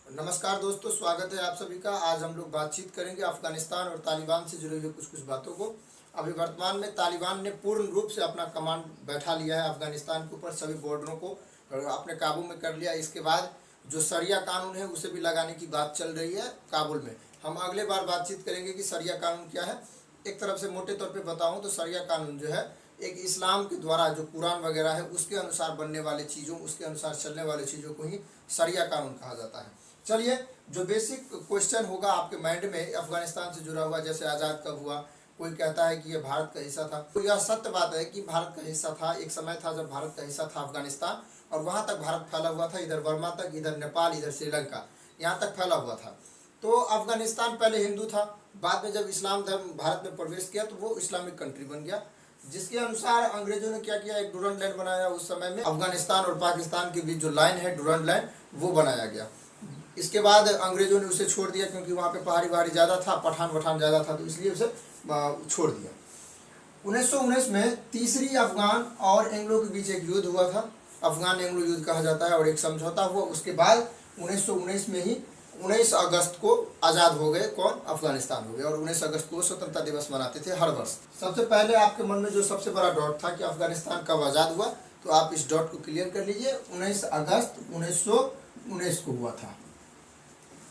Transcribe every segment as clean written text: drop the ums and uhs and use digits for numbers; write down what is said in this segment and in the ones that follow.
नमस्कार दोस्तों, स्वागत है आप सभी का। आज हम लोग बातचीत करेंगे अफगानिस्तान और तालिबान से जुड़े हुए कुछ बातों को। अभी वर्तमान में तालिबान ने पूर्ण रूप से अपना कमांड बैठा लिया है अफगानिस्तान के ऊपर, सभी बॉर्डरों को अपने काबू में कर लिया। इसके बाद जो शरिया कानून है उसे भी लगाने की बात चल रही है काबुल में। हम अगले बार बातचीत करेंगे कि शरिया कानून क्या है। एक तरफ से मोटे तौर पर बताऊँ तो शरिया कानून जो है एक इस्लाम के द्वारा जो कुरान वगैरह है उसके अनुसार बनने वाले चीज़ों, उसके अनुसार चलने वाले चीज़ों को ही शरिया कानून कहा जाता है। चलिए, जो बेसिक क्वेश्चन होगा आपके माइंड में अफगानिस्तान से जुड़ा हुआ, जैसे आज़ाद कब हुआ, कोई कहता है कि यह भारत का हिस्सा था। तो यह सत्य बात है कि भारत का हिस्सा था। एक समय था जब भारत का हिस्सा था अफगानिस्तान, और वहाँ तक भारत फैला हुआ था, इधर बर्मा तक, इधर नेपाल, इधर श्रीलंका, यहाँ तक फैला हुआ था। तो अफगानिस्तान पहले हिंदू था, बाद में जब इस्लाम धर्म भारत में प्रवेश किया तो वो इस्लामिक कंट्री बन गया, जिसके अनुसार अंग्रेजों ने क्या किया, एक डूरंड लाइन बनाया। उस समय में अफगानिस्तान और पाकिस्तान के बीच जो लाइन है डूरंड लाइन, वो बनाया गया। इसके बाद अंग्रेजों ने उसे छोड़ दिया, क्योंकि वहाँ पे पहाड़ी ज़्यादा था, पठान वठान ज़्यादा था, तो इसलिए उसे छोड़ दिया। 1919 में तीसरी अफगान और एंग्लो के बीच एक युद्ध हुआ था, अफगान एंग्लो युद्ध कहा जाता है, और एक समझौता हुआ। उसके बाद 1919 में ही 19 अगस्त को आज़ाद हो गए, कौन, अफगानिस्तान हो गए, और 19 अगस्त को स्वतंत्रता दिवस मनाते थे हर वर्ष। सबसे पहले आपके मन में जो सबसे बड़ा डॉट था कि अफगानिस्तान कब आज़ाद हुआ, तो आप इस डॉट को क्लियर कर लीजिए। 19 अगस्त 1919 को हुआ था,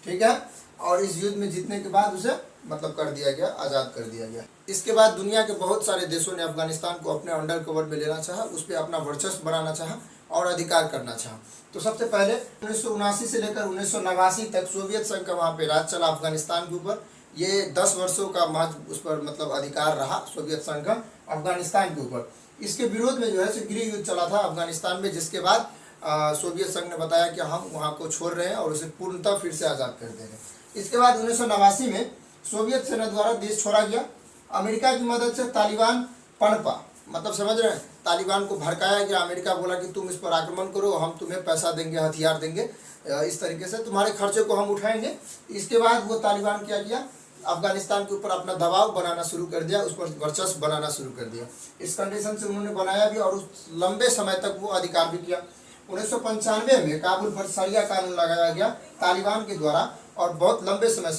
ठीक है। और इस युद्ध में जीतने के बाद उसे मतलब कर दिया गया, आज़ाद कर दिया गया। इसके बाद दुनिया के बहुत सारे देशों ने अफगानिस्तान को अपने अंडर कवर में लेना चाहा, उस पर अपना वर्चस्व बनाना चाहा और अधिकार करना चाहा। तो सबसे पहले 1979 से लेकर 1989 तक सोवियत संघ का वहाँ पे राज चला अफगानिस्तान के ऊपर। ये 10 वर्षों का महज उस पर मतलब अधिकार रहा सोवियत संघ का अफगानिस्तान के ऊपर। इसके विरोध में जो है गृह युद्ध चला था अफगानिस्तान में, जिसके बाद सोवियत संघ ने बताया कि हम वहाँ को छोड़ रहे हैं और उसे पूर्णतः फिर से आज़ाद कर देंगे। इसके बाद 1989 में सोवियत सेना द्वारा देश छोड़ा गया। अमेरिका की मदद से तालिबान पनपा, मतलब समझ रहे हैं, तालिबान को भड़काया गया। अमेरिका बोला कि तुम इस पर आक्रमण करो, हम तुम्हें पैसा देंगे, हथियार देंगे, इस तरीके से तुम्हारे खर्चे को हम उठाएंगे। इसके बाद वो तालिबान क्या किया, अफगानिस्तान के ऊपर अपना दबाव बनाना शुरू कर दिया, उस पर वर्चस्व बनाना शुरू कर दिया। इस कंडीशन से उन्होंने बनाया भी और उस लंबे समय तक वो अधिकार भी किया। 1995 में काबुल पर शरिया कानून लगाया गया तालिबान के द्वारा, और बहुत लंबे समय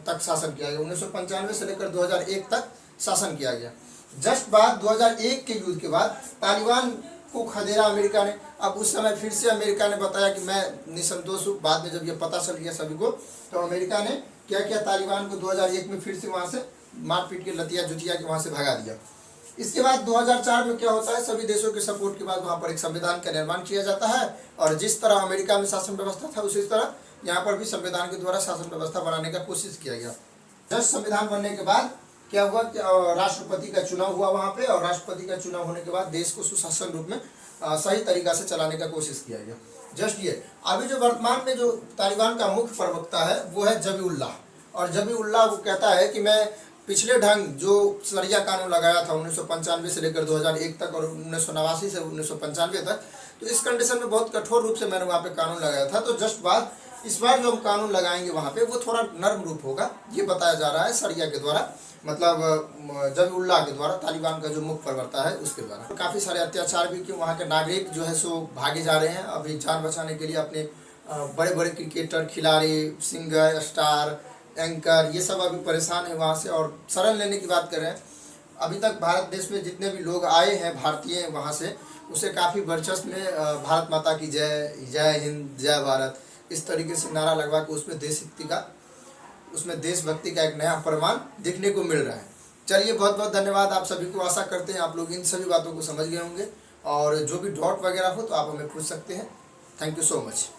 तक शासन किया गया। 1995 से लेकर 2001 तक शासन किया गया। जस्ट बाद 2001 के युद्ध के बाद तालिबान को खदेड़ा अमेरिका ने। अब उस समय फिर से अमेरिका ने बताया कि मैं निसंतोष हूँ। बाद में जब ये पता चल गया सभी को, तो अमेरिका ने क्या किया, तालिबान को 2001 में फिर से वहाँ से मार पीट के लतिया जुतिया के वहाँ से भगा दिया। इसके बाद 2004 में क्या होता है, सभी देशों के सपोर्ट के बाद वहाँ पर एक संविधान का निर्माण किया जाता है, और जिस तरह अमेरिका में शासन व्यवस्था था उसी तरह यहाँ पर भी संविधान के द्वारा शासन व्यवस्था बनाने का कोशिश किया गया। जस्ट संविधान बनने के बाद क्या हुआ कि राष्ट्रपति का चुनाव हुआ वहाँ पे, और राष्ट्रपति का चुनाव होने के बाद देश को सुशासन रूप में सही तरीका से चलाने का कोशिश किया गया। जस्ट ये अभी जो वर्तमान में जो तालिबान का मुख्य प्रवक्ता है वो है जबीउल्लाह, और जबीउल्लाह वो कहता है कि मैं पिछले ढंग जो शरिया कानून लगाया था 1995 से लेकर 2001 तक और 1989 से 1995 तक, तो इस कंडीशन में बहुत कठोर रूप से मैंने वहाँ पे कानून लगाया था। तो जस्ट बाद इस बार जो हम कानून लगाएंगे वहाँ पे वो थोड़ा नर्म रूप होगा, ये बताया जा रहा है शरिया के द्वारा, मतलब जबीउल्लाह के द्वारा, तालिबान का जो मुख्य प्रवक्ता है उसके द्वारा। काफ़ी सारे अत्याचार भी कि वहाँ के नागरिक जो है सो भागे जा रहे हैं अभी जान बचाने के लिए। अपने बड़े बड़े क्रिकेटर, खिलाड़ी, सिंगर, स्टार, एंकर, ये सब अभी परेशान है वहाँ से, और शरण लेने की बात कर रहे हैं। अभी तक भारत देश में जितने भी लोग आए हैं भारतीय वहाँ से, उसे काफ़ी वर्चस्व में भारत माता की जय, जय हिंद, जय भारत, इस तरीके से नारा लगवा के उसमें देशभक्ति का एक नया प्रमाण देखने को मिल रहा है। चलिए, बहुत बहुत धन्यवाद आप सभी को। आशा करते हैं आप लोग इन सभी बातों को समझ गए होंगे, और जो भी डॉट वगैरह हो तो आप हमें पूछ सकते हैं। Thank you so much.